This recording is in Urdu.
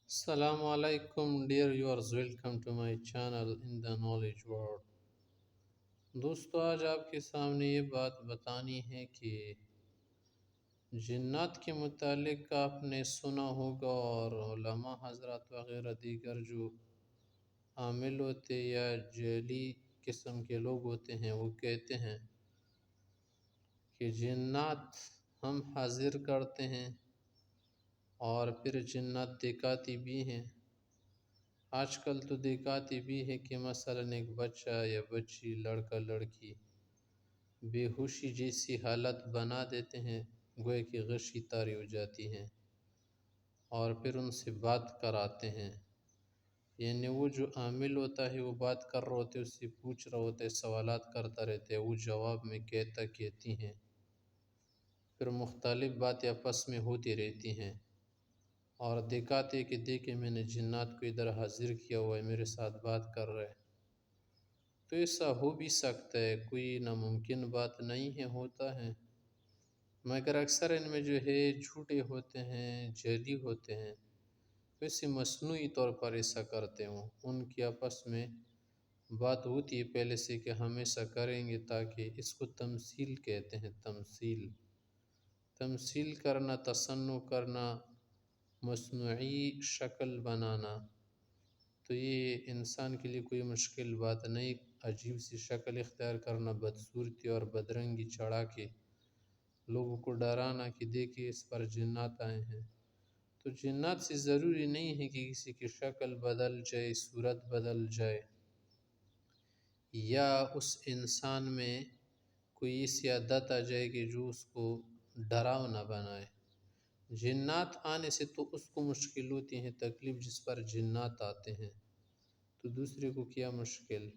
Assalamu alaikum, dear viewers, welcome to my channel in the knowledge world. دوستو آج آپ کے سامنے یہ بات بتانی ہے کہ جنات کے متعلق آپ نے سنا ہوگا اور علماء حضرات وغیرہ دیگر جو عامل ہوتے یا جیلی قسم کے لوگ ہوتے ہیں وہ کہتے ہیں کہ جنات ہم حاضر کرتے ہیں اور پھر جنات دکھاتی بھی ہیں۔ آج کل تو دکھاتی بھی ہے کہ مثلا ایک بچہ یا بچی لڑکا لڑکی بے ہوشی جیسی حالت بنا دیتے ہیں، گویا کہ غشی طاری ہو جاتی ہیں اور پھر ان سے بات کراتے ہیں، یعنی وہ جو عامل ہوتا ہے وہ بات کر رہا ہوتے، اس سے پوچھ رہا ہوتا ہے، سوالات کرتا رہتا ہے، وہ جواب میں کہتی ہیں، پھر مختلف باتیں آپس میں ہوتی رہتی ہیں اور دکھاتے کہ دیکھیں میں نے جنات کو ادھر حاضر کیا ہوا ہے، میرے ساتھ بات کر رہے۔ تو ایسا ہو بھی سکتا ہے، کوئی ناممکن بات نہیں ہے، ہوتا ہے، مگر اکثر ان میں جو ہے جھوٹے ہوتے ہیں، جعلی ہوتے ہیں، ویسے مصنوعی طور پر ایسا کرتے ہوں، ان کی آپس میں بات ہوتی ہے پہلے سے کہ ہم ایسا کریں گے، تاکہ اس کو تمثیل کہتے ہیں، تمثیل کرنا، تصنع کرنا، مصنوعی شکل بنانا۔ تو یہ انسان کے لیے کوئی مشکل بات نہیں، عجیب سی شکل اختیار کرنا، بدصورتی اور بدرنگی چڑھا کے لوگوں کو ڈرانا کہ دیکھیں اس پر جنات آئے ہیں۔ تو جنات سے ضروری نہیں ہے کہ کسی کی شکل بدل جائے، صورت بدل جائے، یا اس انسان میں کوئی ایسی عادت آ جائے کہ جو اس کو ڈراؤنا بنائے۔ جنات آنے سے تو اس کو مشکل ہوتی ہے، تکلیف جس پر جنات آتے ہیں، تو دوسرے کو کیا مشکل۔